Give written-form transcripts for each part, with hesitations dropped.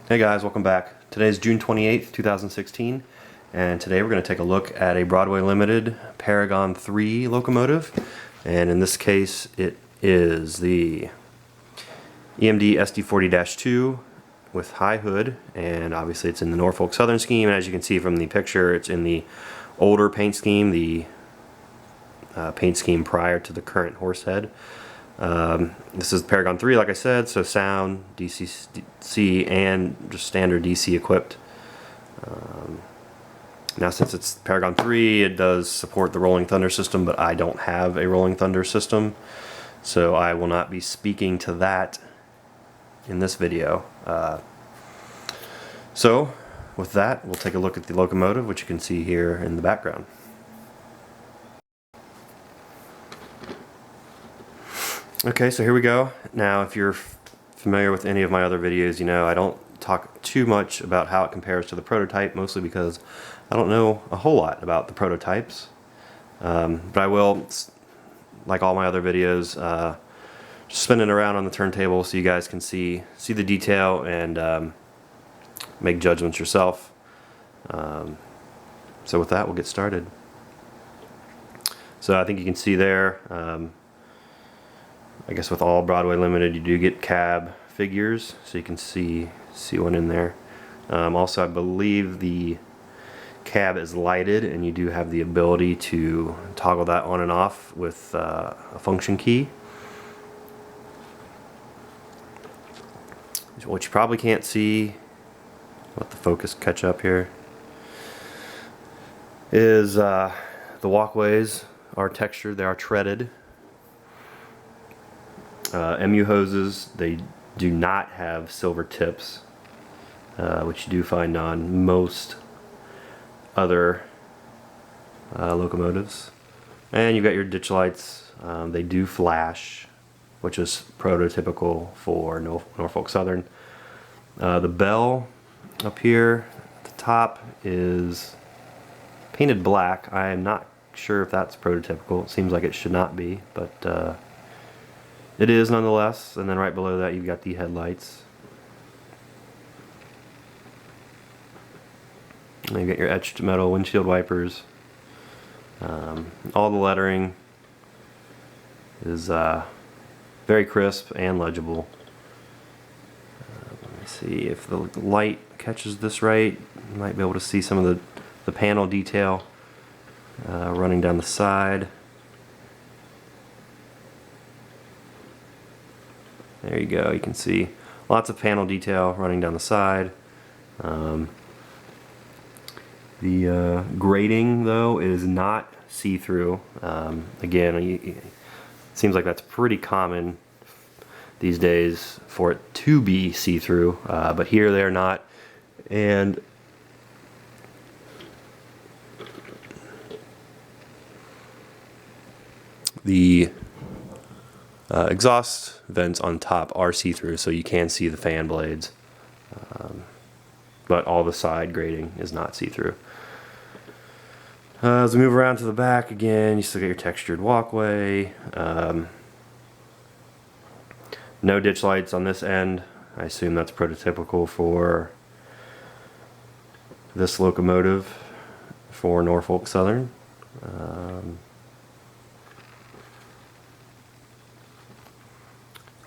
Hey guys, welcome back. Today's June 28th, 2016, and today we're going to take a look at a Broadway Limited Paragon 3 locomotive, and in this case it is the EMD SD40-2 with high hood, and obviously it's in the Norfolk Southern scheme, and as you can see from the picture it's in the older paint scheme, the paint scheme prior to the current horse head. This is Paragon 3, like I said, so sound, DC, and just standard DC equipped. Now since it's Paragon 3, it does support the Rolling Thunder system, but I don't have a Rolling Thunder system, so I will not be speaking to that in this video. So with that, we'll take a look at the locomotive, which you can see here in the background. Okay, so here we go. Now if you're familiar with any of my other videos, you know I don't talk too much about how it compares to the prototype, mostly because I don't know a whole lot about the prototypes. But I will, like all my other videos, just spin it around on the turntable so you guys can see the detail and make judgments yourself. So with that, we'll get started. So I think you can see there, I guess with all Broadway Limited you do get cab figures, so you can see one in there. Also I believe the cab is lighted and you do have the ability to toggle that on and off with a function key. What you probably can't see, let the focus catch up here, is the walkways are textured, they are treaded. MU hoses, they do not have silver tips, which you do find on most other locomotives. And you've got your ditch lights, they do flash, which is prototypical for Norfolk Southern. The bell up here at the top is painted black. I am not sure if that's prototypical. It seems like it should not be, but it is nonetheless. And then right below that you've got the headlights. And you got your etched metal windshield wipers. All the lettering is very crisp and legible. Let me see if the light catches this right. You might be able to see some of the panel detail running down the side. There you go, you can see lots of panel detail running down the side. The grating though is not see-through. Again, it seems like that's pretty common these days for it to be see-through, but here they're not. And the exhaust vents on top are see-through, so you can see the fan blades, but all the side grating is not see-through. As we move around to the back again, you still get your textured walkway. No ditch lights on this end. I assume that's prototypical for this locomotive for Norfolk Southern.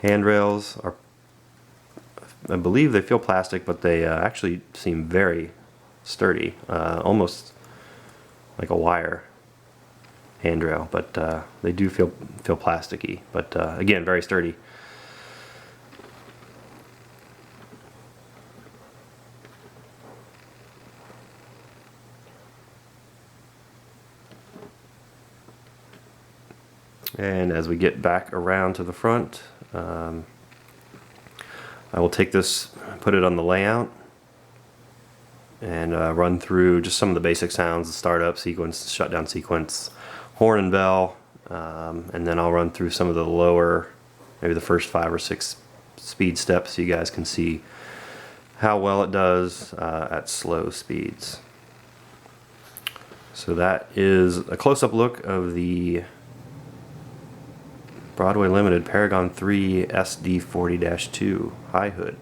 Handrails are, I believe they feel plastic, but they actually seem very sturdy, almost like a wire handrail, but they do feel plasticky, but again, very sturdy. And as we get back around to the front, I will take this, put it on the layout, and run through just some of the basic sounds: the startup sequence, shutdown sequence, horn and bell, and then I'll run through some of the lower, maybe the first 5 or 6 speed steps so you guys can see how well it does at slow speeds. So that is a close-up look of the Broadway Limited Paragon 3 SD40-2 high hood.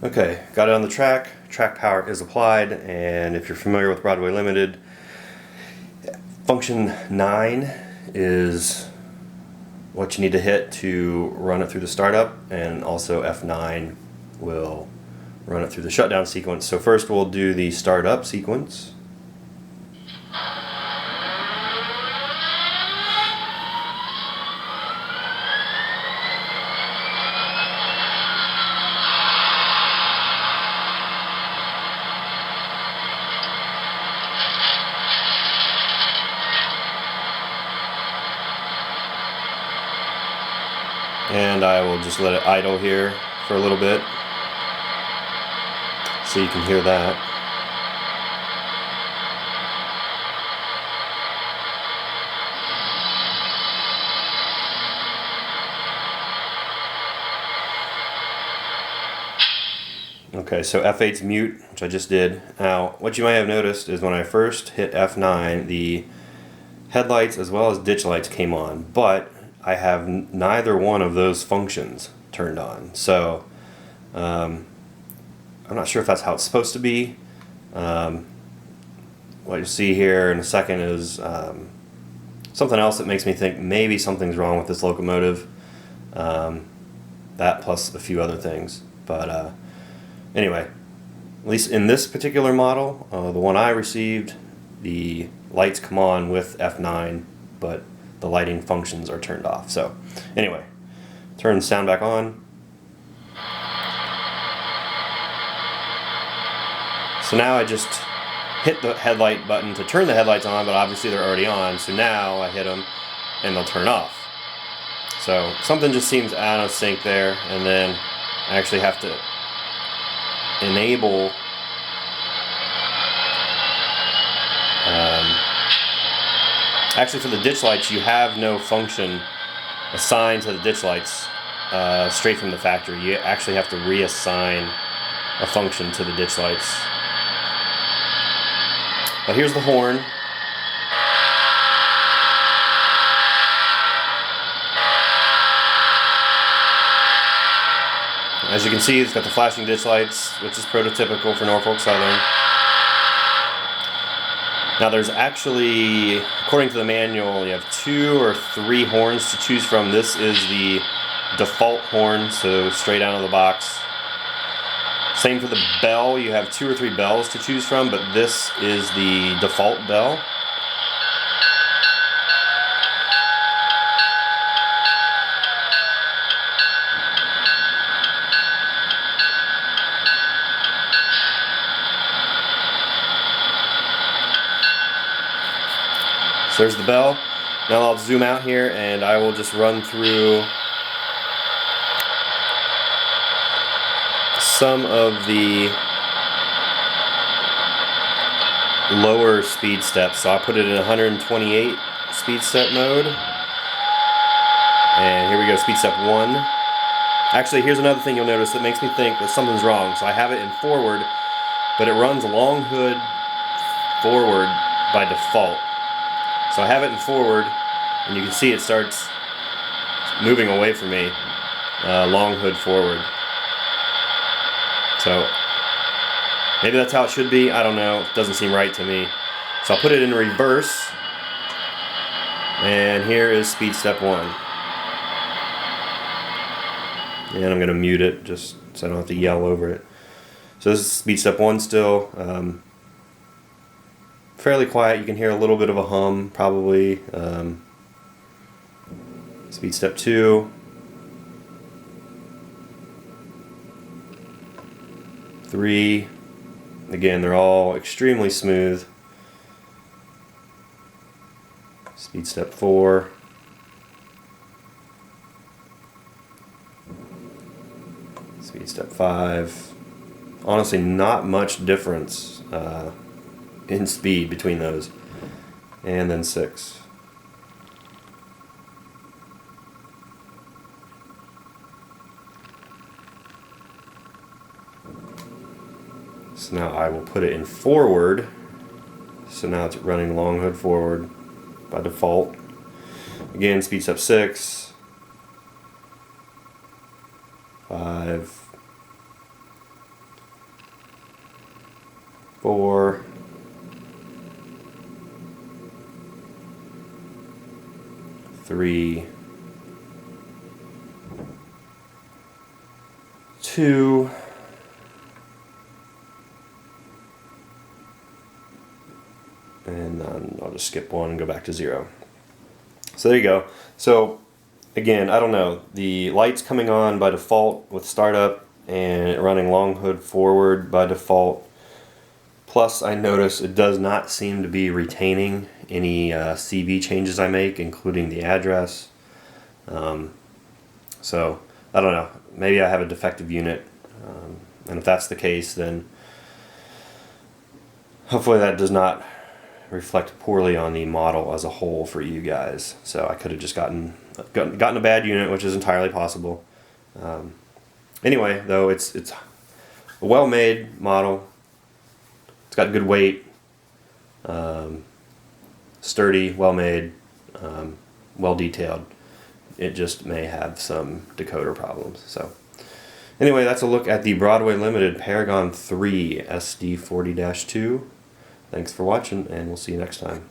Okay, got it on the track. Track power is applied, and if you're familiar with Broadway Limited, function 9 is what you need to hit to run it through the startup, and also F9 will run it through the shutdown sequence. So first we'll do the startup sequence. And I will just let it idle here for a little bit so you can hear that. Okay, so F8's mute, which I just did. Now, what you might have noticed is when I first hit F9, the headlights as well as ditch lights came on, but I have neither one of those functions turned on. So I'm not sure if that's how it's supposed to be. What you see here in a second is something else that makes me think maybe something's wrong with this locomotive. That plus a few other things. But anyway, at least in this particular model, the one I received, the lights come on with F9, but the lighting functions are turned off. So anyway, turn the sound back on. So now I just hit the headlight button to turn the headlights on, but obviously they're already on, so now I hit them and they'll turn off. So something just seems out of sync there, and then I actually have to enable actually for the ditch lights you have no function assigned to the ditch lights straight from the factory. You actually have to reassign a function to the ditch lights. But here's the horn. As you can see, it's got the flashing ditch lights, which is prototypical for Norfolk Southern. Now there's actually, according to the manual, you have 2 or 3 horns to choose from. This is the default horn, so straight out of the box. Same for the bell, you have 2 or 3 bells to choose from, but this is the default bell. So there's the bell. Now I'll zoom out here and I will just run through some of the lower speed steps. So I put it in 128 speed step mode. And here we go, speed step 1. Actually, here's another thing you'll notice that makes me think that something's wrong. So I have it in forward, but it runs long hood forward by default. So I have it in forward, and you can see it starts moving away from me, long hood forward. So maybe that's how it should be, I don't know, it doesn't seem right to me. So I'll put it in reverse, and here is speed step 1. And I'm going to mute it just so I don't have to yell over it. So this is speed step 1 still. Fairly quiet, you can hear a little bit of a hum probably. Speed step 2. 3. Again, they're all extremely smooth. Speed step 4. Speed step 5. Honestly, not much difference in speed between those. And then 6. So now I will put it in forward. So now it's running long hood forward by default. Again, speed step 6. 5. 4, 3, 2, and then I'll just skip 1 and go back to 0. So there you go. So again, I don't know, the light's coming on by default with startup and running long hood forward by default. Plus I notice it does not seem to be retaining any CV changes I make, including the address. So I don't know, maybe I have a defective unit, and if that's the case, then hopefully that does not reflect poorly on the model as a whole for you guys. So I could have just gotten a bad unit, which is entirely possible. Anyway, though, it's a well-made model. It's got good weight, sturdy, well-made, well-detailed. It just may have some decoder problems. So anyway, that's a look at the Broadway Limited Paragon 3 SD40-2. Thanks for watching, and we'll see you next time.